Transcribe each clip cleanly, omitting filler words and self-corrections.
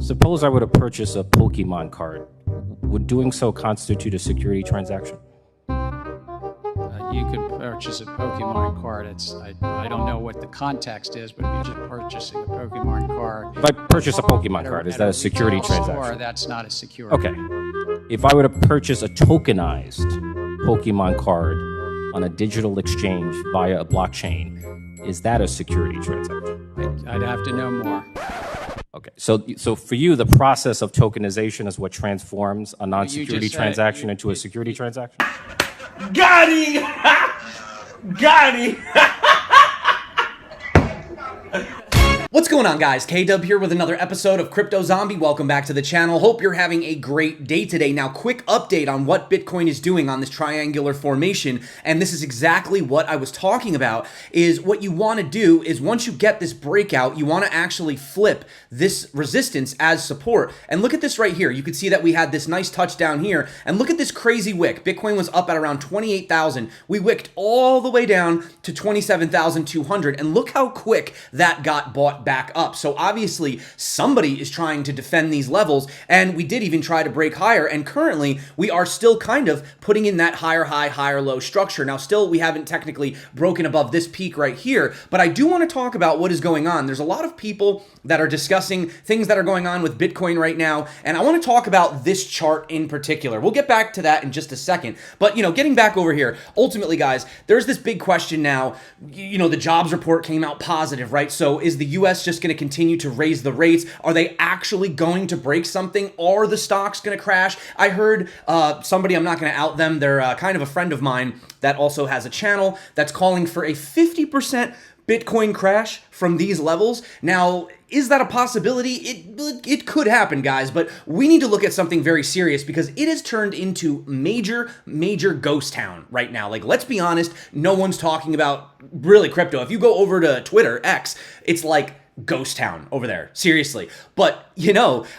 Suppose I were to purchase a Pokemon card. Would doing so constitute a security transaction? You could purchase a Pokemon card. I don't know what the context is, but if you're just purchasing a Pokemon card. If I purchase a Pokemon card, is that a security transaction? Or that's not a security. Okay. If I were to purchase a tokenized Pokemon card on a digital exchange via a blockchain, is that a security transaction? I'd have to know more. Okay, so for you, the process of tokenization is what transforms a non-security transaction into a security transaction? Got him! Got him! What's going on, guys? K-Dub here with another episode of Crypto Zombie. Welcome back to the channel. Hope you're having a great day today. Now, quick update on what Bitcoin is doing on this triangular formation, and this is exactly what I was talking about, is what you want to do is once you get this breakout, you want to actually flip this resistance as support. And look at this right here. You can see that we had this nice touchdown here, and look at this crazy wick. Bitcoin was up at around 28,000. We wicked all the way down to 27,200, and look how quick that got bought back up. So obviously somebody is trying to defend these levels, and we did even try to break higher, and currently we are still kind of putting in that higher high, higher low structure. Now still we haven't technically broken above this peak right here, but I do want to talk about what is going on. There's a lot of people that are discussing things that are going on with Bitcoin right now, and I want to talk about this chart in particular. We'll get back to that in just a second, but getting back over here, ultimately guys, there's this big question now. The jobs report came out positive, right? So is the US just going to continue to raise the rates? Are they actually going to break something? Are the stocks going to crash? I heard somebody, I'm not going to out them, they're kind of a friend of mine that also has a channel that's calling for a 50% Bitcoin crash from these levels. Now, is that a possibility? It could happen, guys, but we need to look at something very serious because it has turned into major ghost town right now. Like, let's be honest, no one's talking about really crypto. If you go over to Twitter, X, it's like ghost town over there, seriously. But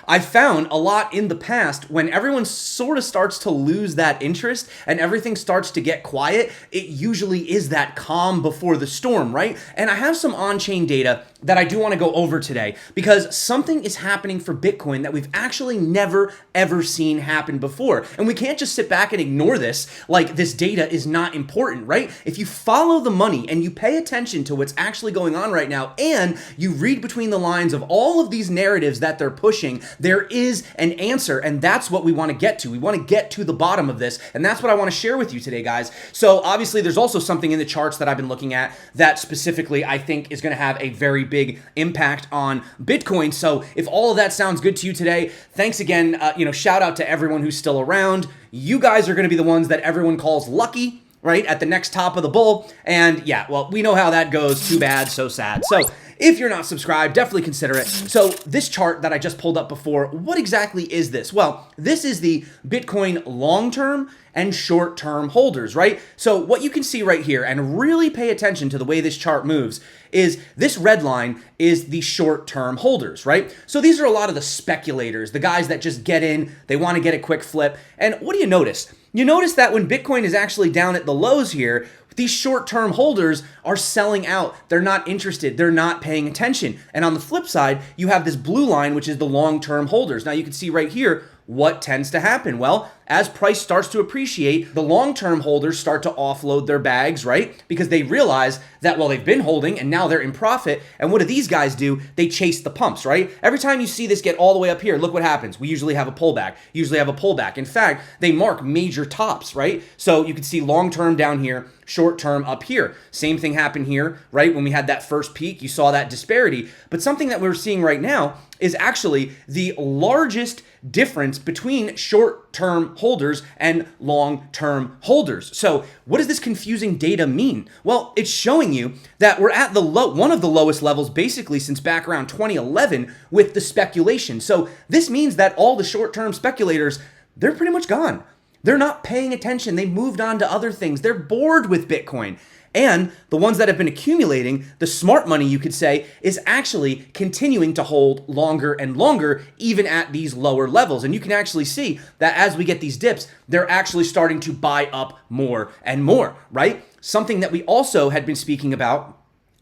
I found a lot in the past when everyone sort of starts to lose that interest and everything starts to get quiet, it usually is that calm before the storm, right? And I have some on-chain data that I do want to go over today because something is happening for Bitcoin that we've actually never ever seen happen before. And we can't just sit back and ignore this like this data is not important, right? If you follow the money and you pay attention to what's actually going on right now and you read between the lines of all of these narratives that they're pushing, there is an answer, and that's what we want to get to. We want to get to the bottom of this, and that's what I want to share with you today, guys. So obviously there's also something in the charts that I've been looking at that specifically I think is going to have a very big impact on Bitcoin. So if all of that sounds good to you today, thanks again. Shout out to everyone who's still around. You guys are going to be the ones that everyone calls lucky, right, at the next top of the bull. And yeah, well, we know how that goes. Too bad, so sad. So if you're not subscribed, definitely consider it. So this chart that I just pulled up before, what exactly is this? Well, this is the Bitcoin long-term and short-term holders, right? So what you can see right here, and really pay attention to the way this chart moves, is this red line is the short-term holders, right? So these are a lot of the speculators, the guys that just get in, they want to get a quick flip. And what do you notice? You notice that when Bitcoin is actually down at the lows here, these short-term holders are selling out. They're not interested. They're not paying attention. And on the flip side, you have this blue line, which is the long-term holders. Now you can see right here, what tends to happen? Well, as price starts to appreciate, the long-term holders start to offload their bags, right? Because they realize that, well, they've been holding and now they're in profit. And what do these guys do? They chase the pumps, right? Every time you see this get all the way up here, look what happens. We usually have a pullback. In fact, they mark major tops, right? So you can see long-term down here, short-term up here. Same thing happened here, right? When we had that first peak, you saw that disparity. But something that we're seeing right now is actually the largest difference between short-term holders and long-term holders. So what does this confusing data mean? Well, it's showing you that we're at one of the lowest levels basically since back around 2011 with the speculation. So this means that all the short-term speculators, they're pretty much gone. They're not paying attention. They moved on to other things. They're bored with Bitcoin. And the ones that have been accumulating, the smart money, you could say, is actually continuing to hold longer and longer, even at these lower levels. And you can actually see that as we get these dips, they're actually starting to buy up more and more, right? Something that we also had been speaking about.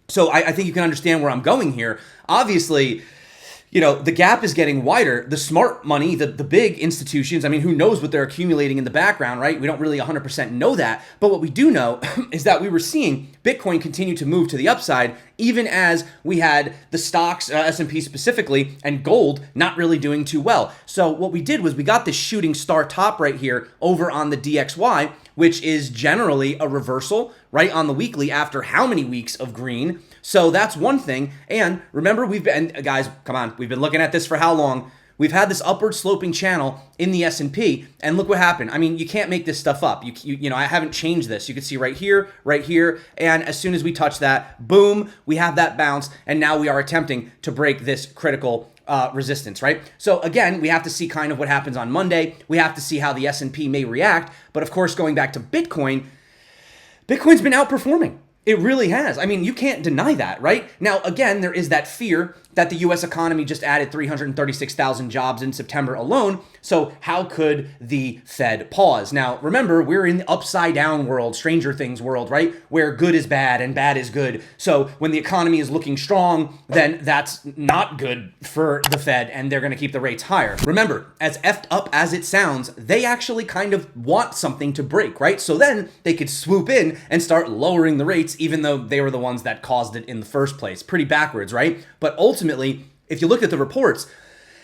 So I think you can understand where I'm going here. Obviously, the gap is getting wider. The smart money, the big institutions, I mean, who knows what they're accumulating in the background, right? We don't really 100% know that. But what we do know is that we were seeing Bitcoin continue to move to the upside, even as we had the stocks, S&P specifically, and gold not really doing too well. So what we did was we got this shooting star top right here over on the DXY, which is generally a reversal right on the weekly after how many weeks of green. So that's one thing. And remember, guys, come on, we've been looking at this for how long? We've had this upward sloping channel in the S&P, and look what happened. I mean, you can't make this stuff up. I haven't changed this. You can see right here, and as soon as we touch that, boom, we have that bounce, and now we are attempting to break this critical resistance, right? So again, we have to see kind of what happens on Monday. We have to see how the S&P may react. But of course, going back to Bitcoin's been outperforming. It really has. I mean, you can't deny that, right? Now, again, there is that fear that the U.S. economy just added 336,000 jobs in September alone. So how could the Fed pause? Now, remember, we're in the upside down world, Stranger Things world, right? Where good is bad and bad is good. So when the economy is looking strong, then that's not good for the Fed, and they're going to keep the rates higher. Remember, as effed up as it sounds, they actually kind of want something to break, right? So then they could swoop in and start lowering the rates, even though they were the ones that caused it in the first place. Pretty backwards, right? But ultimately, if you look at the reports,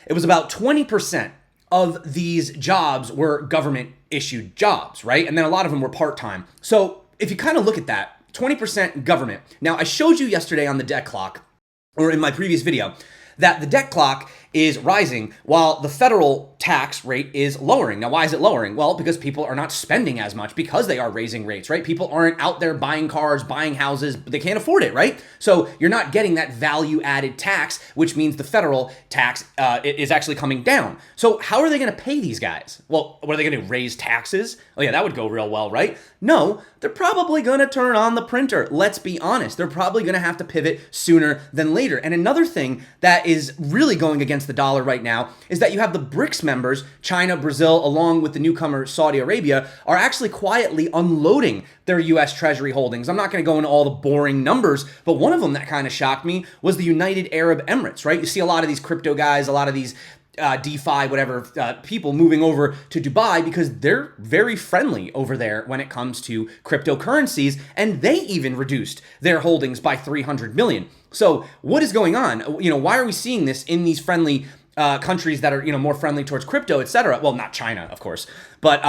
it was about 20% of these jobs were government issued jobs, right? And then a lot of them were part-time. So if you kind of look at that, 20% government. Now, I showed you yesterday on the debt clock, or in my previous video, that the debt clock is rising while the federal tax rate is lowering. Now, why is it lowering? Well, because people are not spending as much because they are raising rates, right? People aren't out there buying cars, buying houses, but they can't afford it, right? So you're not getting that value-added tax, which means the federal tax is actually coming down. So how are they going to pay these guys? Well, what are they going to do, raise taxes? Oh yeah, that would go real well, right? No, they're probably going to turn on the printer. Let's be honest. They're probably going to have to pivot sooner than later. And another thing that is really going against the dollar right now is that you have the BRICS members, China, Brazil, along with the newcomer Saudi Arabia, are actually quietly unloading their US Treasury holdings. I'm not going to go into all the boring numbers, but one of them that kind of shocked me was the United Arab Emirates, right? You see a lot of these crypto guys, a lot of these DeFi, whatever, people moving over to Dubai because they're very friendly over there when it comes to cryptocurrencies, and they even reduced their holdings by 300 million. So what is going on? Why are we seeing this in these friendly countries that are, more friendly towards crypto, etc.? Well, not China, of course, but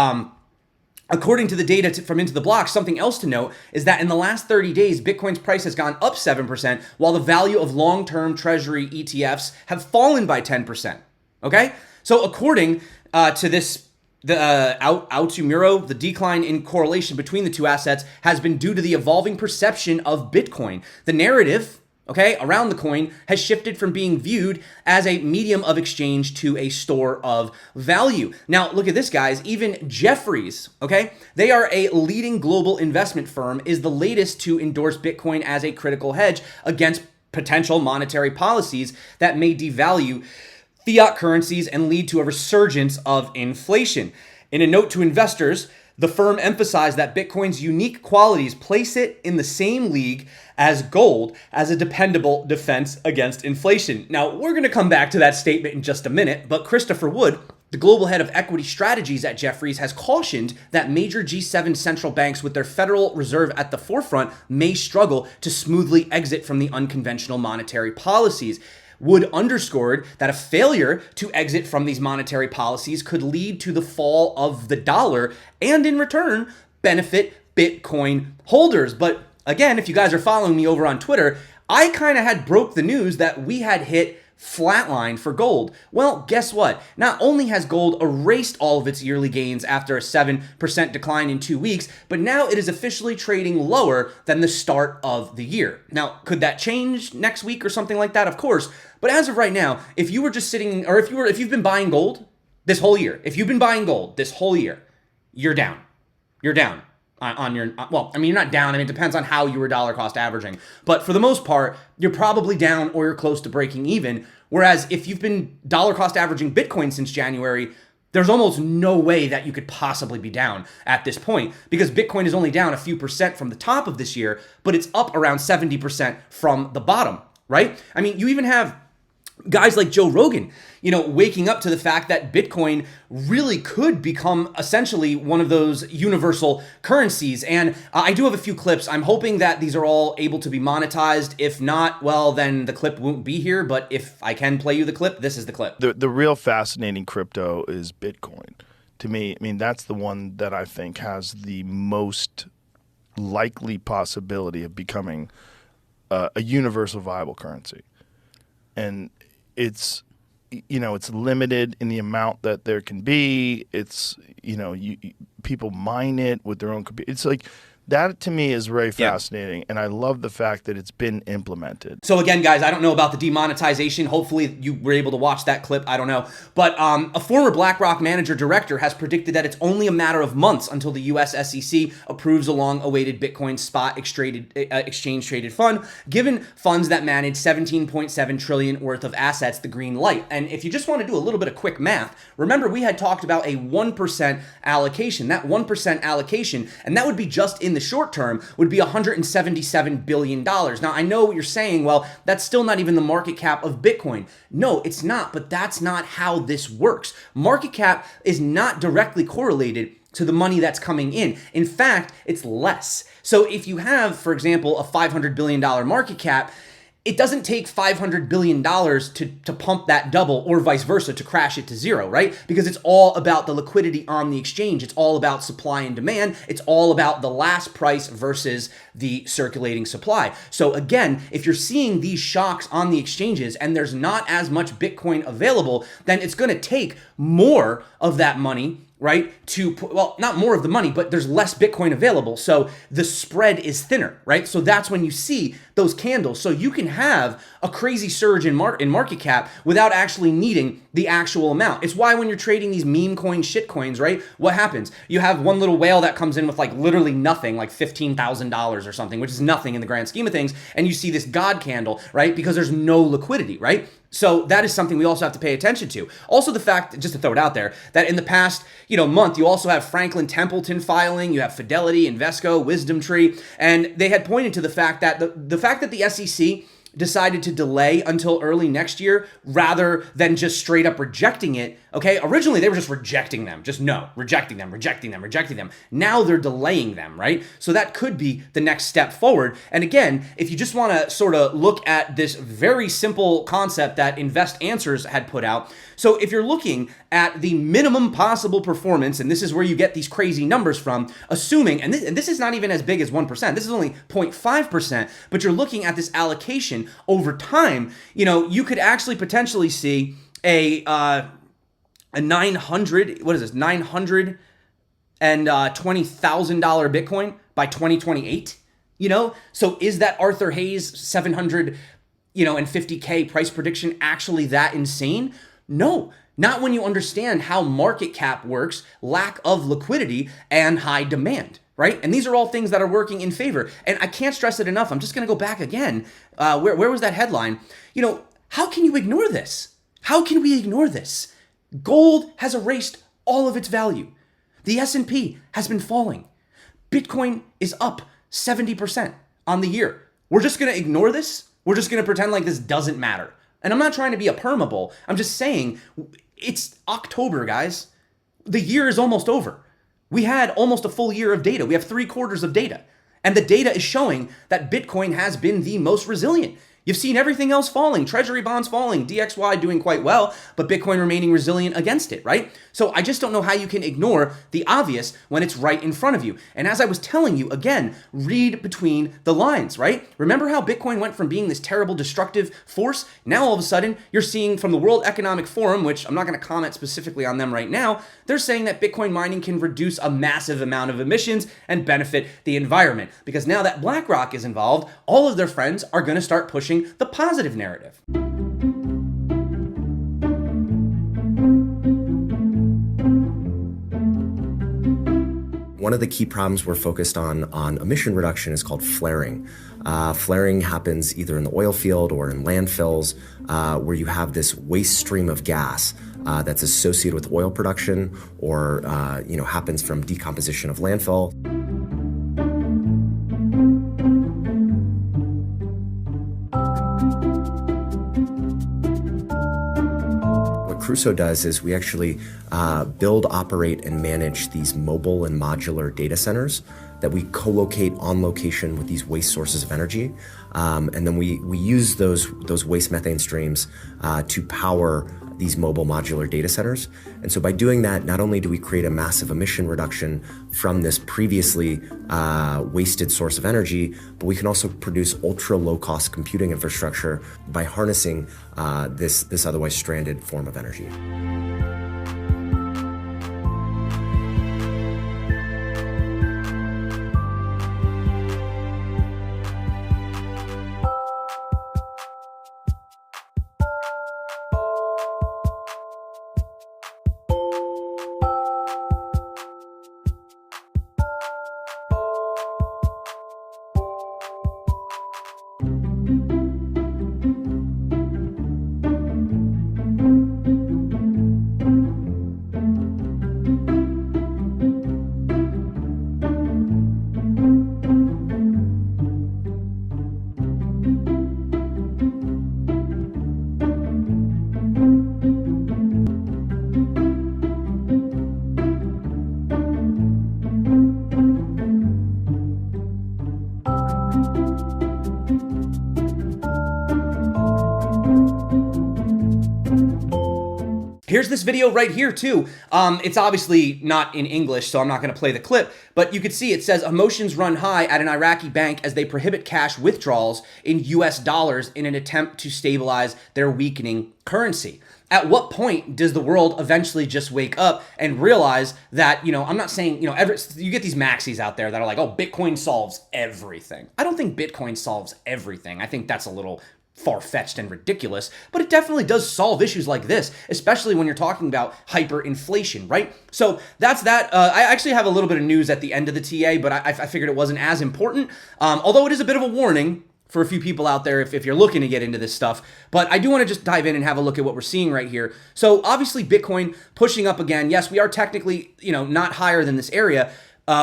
according to the data from Into the Block, something else to note is that in the last 30 days, Bitcoin's price has gone up 7%, while the value of long-term treasury ETFs have fallen by 10%. Okay? So according to this, Altumiro, the decline in correlation between the two assets has been due to the evolving perception of Bitcoin. The narrative, around the coin has shifted from being viewed as a medium of exchange to a store of value. Now, look at this, guys. Even Jefferies, they are a leading global investment firm, is the latest to endorse Bitcoin as a critical hedge against potential monetary policies that may devalue fiat currencies and lead to a resurgence of inflation. In a note to investors, the firm emphasized that Bitcoin's unique qualities place it in the same league as gold as a dependable defense against inflation. Now, we're going to come back to that statement in just a minute, but Christopher Wood, the global head of equity strategies at Jefferies, has cautioned that major G7 central banks with their Federal Reserve at the forefront may struggle to smoothly exit from the unconventional monetary policies. Wood underscored that a failure to exit from these monetary policies could lead to the fall of the dollar and in return benefit Bitcoin holders. But again, if you guys are following me over on Twitter, I kind of had broke the news that we had hit flatline for gold. Well, guess what? Not only has gold erased all of its yearly gains after a 7% decline in 2 weeks, but now it is officially trading lower than the start of the year. Now, could that change next week or something like that? Of course. But as of right now, if you were just sitting, or if you've been buying gold this whole year, you're down. You're down. You're not down. It depends on how you were dollar cost averaging. But for the most part, you're probably down or you're close to breaking even. Whereas if you've been dollar cost averaging Bitcoin since January, there's almost no way that you could possibly be down at this point because Bitcoin is only down a few percent from the top of this year, but it's up around 70% from the bottom, right? You even have guys like Joe Rogan, waking up to the fact that Bitcoin really could become essentially one of those universal currencies. And I do have a few clips. I'm hoping that these are all able to be monetized. If not, well, then the clip won't be here. But if I can play you the clip, this is the clip. The real fascinating crypto is Bitcoin. To me, I mean, that's the one that I think has the most likely possibility of becoming a universal viable currency. And it's limited in the amount that there can be. It's, people mine it with their own computer. It's like, that to me is very fascinating, and I love the fact that it's been implemented. So again, guys, I don't know about the demonetization. Hopefully you were able to watch that clip. I don't know. But a former BlackRock manager director has predicted that it's only a matter of months until the US SEC approves a long-awaited Bitcoin spot exchange-traded fund, given funds that manage $17.7 trillion worth of assets, the green light. And if you just want to do a little bit of quick math, remember we had talked about a 1% allocation. That 1% allocation, and that would be just in the short term, would be $177 billion. Now, I know what you're saying, well, that's still not even the market cap of Bitcoin. No, it's not, but that's not how this works. Market cap is not directly correlated to the money that's coming in. In fact, it's less. So if you have, for example, a $500 billion market cap, it doesn't take $500 billion to pump that double, or vice versa, to crash it to zero, right? Because it's all about the liquidity on the exchange. It's all about supply and demand. It's all about the last price versus the circulating supply. So again, if you're seeing these shocks on the exchanges and there's not as much Bitcoin available, then it's going to take more of that money, right? Well, not more of the money, but there's less Bitcoin available. So the spread is thinner, right? So that's when you see those candles. So you can have a crazy surge in market cap without actually needing the actual amount. It's why when you're trading these meme coin shit coins, right? What happens? You have one little whale that comes in with like literally nothing, like $15,000 or something, which is nothing in the grand scheme of things. And you see this God candle, right? Because there's no liquidity, right? So that is something we also have to pay attention to. Also the fact, just to throw it out there, that in the past, month, you also have Franklin Templeton filing, you have Fidelity, Invesco, Wisdom Tree, and they had pointed to the fact that the fact that the SEC decided to delay until early next year rather than just straight up rejecting it. Okay, originally they were just rejecting them, rejecting them. Now they're delaying them, right? So that could be the next step forward. And again, if you just want to sort of look at this very simple concept that Invest Answers had put out. So if you're looking at the minimum possible performance, and this is where you get these crazy numbers from, assuming, and this is not even as big as 1%, this is only 0.5%, but you're looking at this allocation over time, you could actually potentially see a $920,000 Bitcoin by 2028. So is that Arthur Hayes 750K price prediction actually that insane? No, not when you understand how market cap works, lack of liquidity, and high demand, right? And these are all things that are working in favor. And I can't stress it enough. I'm just going to go back again. Where was that headline? How can you ignore this? How can we ignore this? Gold has erased all of its value. The S&P has been falling. Bitcoin is up 70% on the year. We're just going to ignore this? We're just going to pretend like this doesn't matter. And I'm not trying to be a permable. I'm just saying it's October, guys. The year is almost over. We had almost a full year of data. We have 3/4 of data. And the data is showing that Bitcoin has been the most resilient. You've seen everything else falling, treasury bonds falling, DXY doing quite well, but Bitcoin remaining resilient against it, right? So I just don't know how you can ignore the obvious when it's right in front of you. And as I was telling you, again, read between the lines, right? Remember how Bitcoin went from being this terrible destructive force? Now all of a sudden, you're seeing from the World Economic Forum, which I'm not going to comment specifically on them right now, they're saying that Bitcoin mining can reduce a massive amount of emissions and benefit the environment. Because now that BlackRock is involved, all of their friends are going to start pushing the positive narrative. One of the key problems we're focused on emission reduction is called flaring. Flaring happens either in the oil field or in landfills, where you have this waste stream of gas that's associated with oil production or happens from decomposition of landfill. Crusoe does is we actually build, operate, and manage these mobile and modular data centers that we co-locate on location with these waste sources of energy. And then we use those waste methane streams to power these mobile modular data centers. And so by doing that, not only do we create a massive emission reduction from this previously wasted source of energy, but we can also produce ultra low cost computing infrastructure by harnessing this otherwise stranded form of energy. Here's this video right here too. It's obviously not in English, so I'm not gonna play the clip, but you can see it says emotions run high at an Iraqi bank as they prohibit cash withdrawals in US dollars in an attempt to stabilize their weakening currency. At what point does the world eventually just wake up and realize that, I'm not saying, you get these maxis out there that are like, oh, Bitcoin solves everything. I don't think Bitcoin solves everything. I think that's a little far-fetched and ridiculous, but it definitely does solve issues like this, especially when you're talking about hyperinflation, right? So that's that. I actually have a little bit of news at the end of the TA, but I figured it wasn't as important, although it is a bit of a warning for a few people out there if you're looking to get into this stuff. But I do want to just dive in and have a look at what we're seeing right here. So obviously Bitcoin pushing up again. Yes, we are technically, not higher than this area,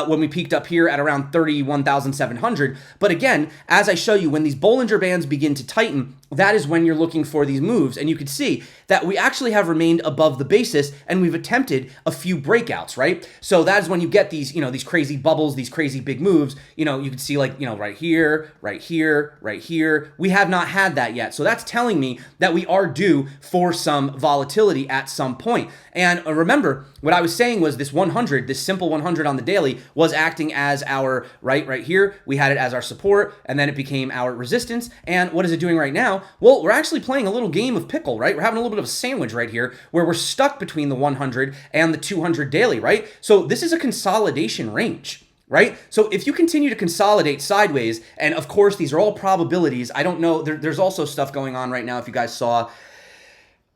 when we peaked up here at around 31,700. But again, as I show you, when these Bollinger Bands begin to tighten, that is when you're looking for these moves. And you can see that we actually have remained above the basis and we've attempted a few breakouts, right? So that is when you get these, these crazy bubbles, these crazy big moves. You can see like, right here, right here, right here. We have not had that yet. So that's telling me that we are due for some volatility at some point. And remember, what I was saying was this 100, this simple 100 on the daily was acting as our, right here, we had it as our support, and then it became our resistance. And what is it doing right now? Well, we're actually playing a little game of pickle, right? We're having a little bit of a sandwich right here where we're stuck between the 100 and the 200 daily, right? So this is a consolidation range, right? So if you continue to consolidate sideways, and of course, these are all probabilities. I don't know, there's also stuff going on right now, if you guys saw.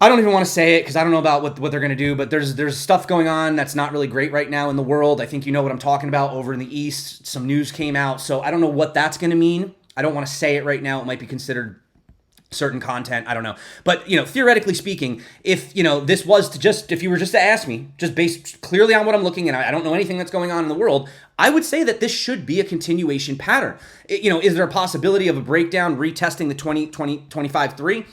I don't even want to say it because I don't know about what they're going to do, but there's stuff going on that's not really great right now in the world. I think you know what I'm talking about. Over in the East, some news came out, so I don't know what that's going to mean. I don't want to say it right now. It might be considered certain content. I don't know. But, theoretically speaking, if, this was to if you were just to ask me, just based clearly on what I'm looking at, I don't know anything that's going on in the world, I would say that this should be a continuation pattern. Is there a possibility of a breakdown retesting the 25.3?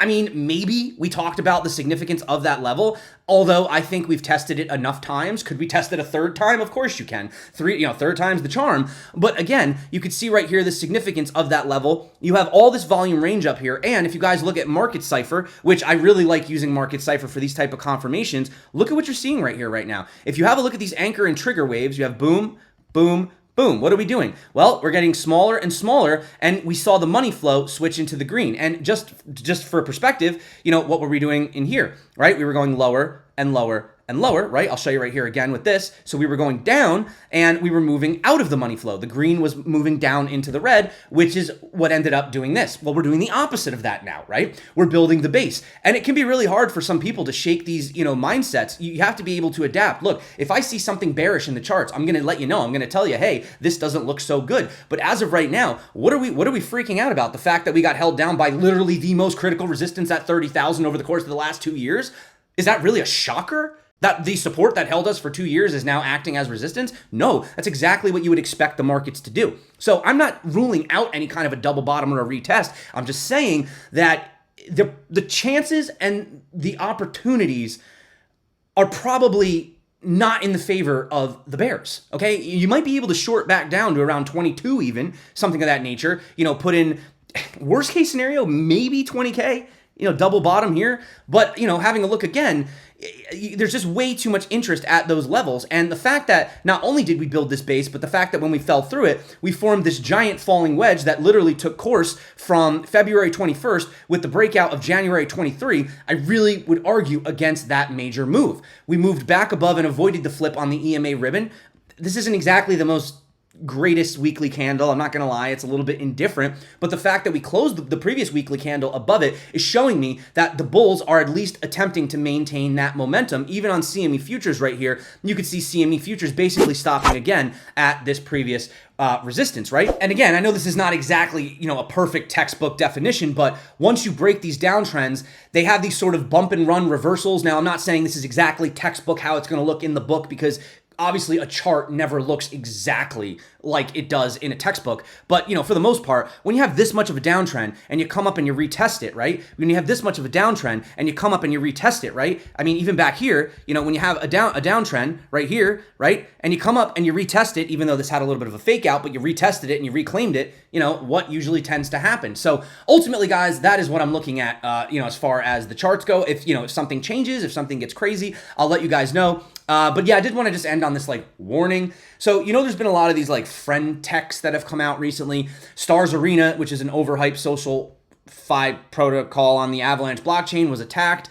I mean, maybe we talked about the significance of that level, although I think we've tested it enough times. Could we test it a third time? Of course you can. Third time's the charm. But again, you can see right here the significance of that level. You have all this volume range up here. And if you guys look at Market Cipher, which I really like using Market Cipher for these type of confirmations, look at what you're seeing right here right now. If you have a look at these anchor and trigger waves, you have boom, boom, boom. What are we doing? Well, we're getting smaller and smaller, and we saw the money flow switch into the green. And just for perspective, what were we doing in here, right? We were going lower and lower and lower, right? I'll show you right here again with this. So we were going down and we were moving out of the money flow. The green was moving down into the red, which is what ended up doing this. Well, we're doing the opposite of that now, right? We're building the base. And it can be really hard for some people to shake these, mindsets. You have to be able to adapt. Look, if I see something bearish in the charts, I'm going to let you know. I'm going to tell you, hey, this doesn't look so good. But as of right now, what are we freaking out about? The fact that we got held down by literally the most critical resistance at 30,000 over the course of the last 2 years? Is that really a shocker? That the support that held us for 2 years is now acting as resistance? No, that's exactly what you would expect the markets to do. So I'm not ruling out any kind of a double bottom or a retest. I'm just saying that the chances and the opportunities are probably not in the favor of the bears, okay? You might be able to short back down to around 22 even, something of that nature. Put in, worst case scenario, maybe 20K, double bottom here. But, having a look again, there's just way too much interest at those levels. And the fact that not only did we build this base, but the fact that when we fell through it, we formed this giant falling wedge that literally took course from February 21st with the breakout of January 23, I really would argue against that major move. We moved back above and avoided the flip on the EMA ribbon. This isn't exactly the most greatest weekly candle. I'm not going to lie. It's a little bit indifferent, but the fact that we closed the previous weekly candle above it is showing me that the bulls are at least attempting to maintain that momentum. Even on CME futures right here, you could see CME futures basically stopping again at this previous resistance, right? And again, I know this is not exactly, a perfect textbook definition, but once you break these downtrends, they have these sort of bump and run reversals. Now, I'm not saying this is exactly textbook how it's going to look in the book, because obviously a chart never looks exactly like it does in a textbook. But, for the most part, when you have this much of a downtrend and you come up and you retest it, right? When you have this much of a downtrend and you come up and you retest it, right? I mean, even back here, when you have a downtrend right here, right? And you come up and you retest it, even though this had a little bit of a fake out, but you retested it and you reclaimed it, what usually tends to happen. So ultimately, guys, that is what I'm looking at, as far as the charts go. If something changes, if something gets crazy, I'll let you guys know. But yeah, I did want to just end on this warning. So, there's been a lot of these friend techs that have come out recently. Stars Arena, which is an overhyped social fi protocol on the Avalanche blockchain, was attacked,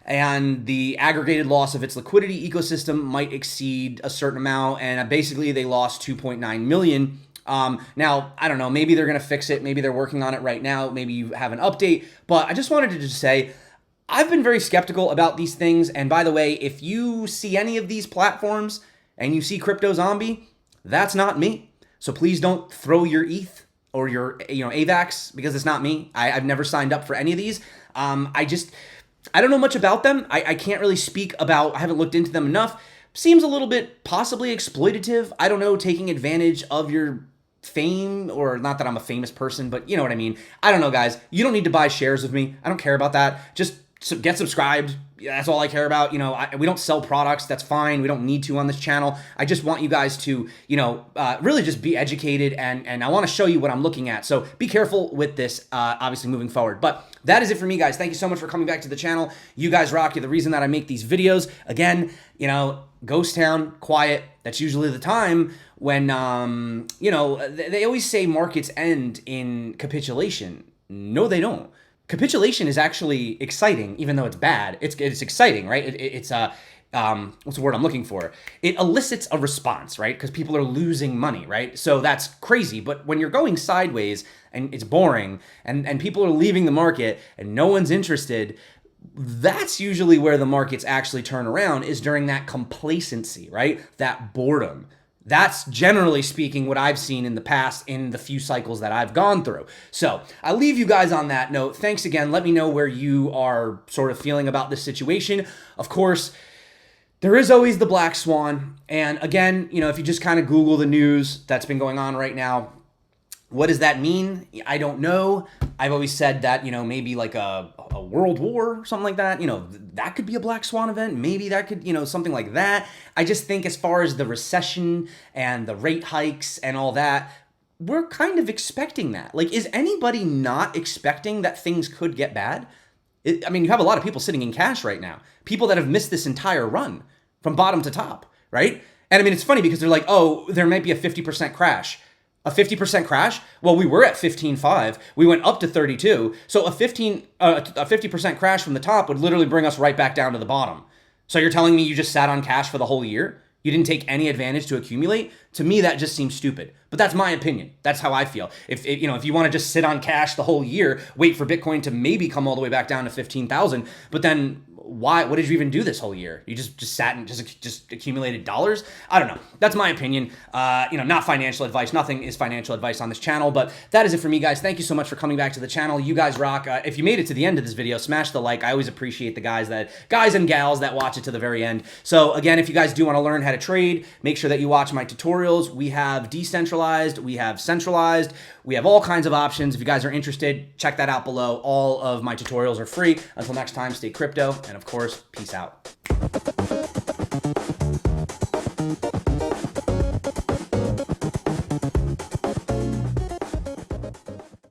and the aggregated loss of its liquidity ecosystem might exceed a certain amount, and basically they lost 2.9 million. Now, I don't know, maybe they're going to fix it. Maybe they're working on it right now. Maybe you have an update, but I just wanted to just say, I've been very skeptical about these things. And by the way, if you see any of these platforms and you see Crypto Zombie, that's not me. So please don't throw your ETH or your AVAX, because it's not me. I've never signed up for any of these. I don't know much about them. I can't really speak about, I haven't looked into them enough. Seems a little bit possibly exploitative. I don't know, taking advantage of your fame, or not that I'm a famous person, but you know what I mean. I don't know, guys. You don't need to buy shares of me. I don't care about that. Just get subscribed. That's all I care about. We don't sell products. That's fine. We don't need to on this channel. I just want you guys to, really just be educated, and I want to show you what I'm looking at. So be careful with this, obviously moving forward. But that is it for me, guys. Thank you so much for coming back to the channel. You guys rock. You're the reason that I make these videos. Again, ghost town, quiet. That's usually the time when, they always say markets end in capitulation. No, they don't. Capitulation is actually exciting, even though it's bad. It's exciting, right? It's what's the word I'm looking for? It elicits a response, right? Because people are losing money, right? So that's crazy. But when you're going sideways and it's boring, and people are leaving the market and no one's interested, that's usually where the markets actually turn around, is during that complacency, right? That boredom. That's generally speaking what I've seen in the past in the few cycles that I've gone through. So I'll leave you guys on that note. Thanks again. Let me know where you are sort of feeling about this situation. Of course, there is always the black swan. And again, if you just kind of Google the news that's been going on right now, what does that mean? I don't know. I've always said that, maybe like a world war or something like that, that could be a black swan event. Maybe that could, something like that. I just think as far as the recession and the rate hikes and all that, we're kind of expecting that. Is anybody not expecting that things could get bad? You have a lot of people sitting in cash right now. People that have missed this entire run from bottom to top, right? And it's funny because they're like, oh, there might be a 50% crash. A 50% crash? Well, we were at 15.5. We went up to 32. So a 50% crash from the top would literally bring us right back down to the bottom. So you're telling me you just sat on cash for the whole year? You didn't take any advantage to accumulate? To me, that just seems stupid. But that's my opinion. That's how I feel. If you want to just sit on cash the whole year, wait for Bitcoin to maybe come all the way back down to 15,000, but then why? What did you even do this whole year? You just sat and just accumulated dollars? I don't know. That's my opinion. Not financial advice. Nothing is financial advice on this channel, but that is it for me, guys. Thank you so much for coming back to the channel. You guys rock. If you made it to the end of this video, smash the like. I always appreciate the guys and gals that watch it to the very end. So again, if you guys do want to learn how to trade, make sure that you watch my tutorials. We have decentralized, we have centralized, we have all kinds of options. If you guys are interested, check that out below. All of my tutorials are free. Until next time, stay crypto, and of course, peace out.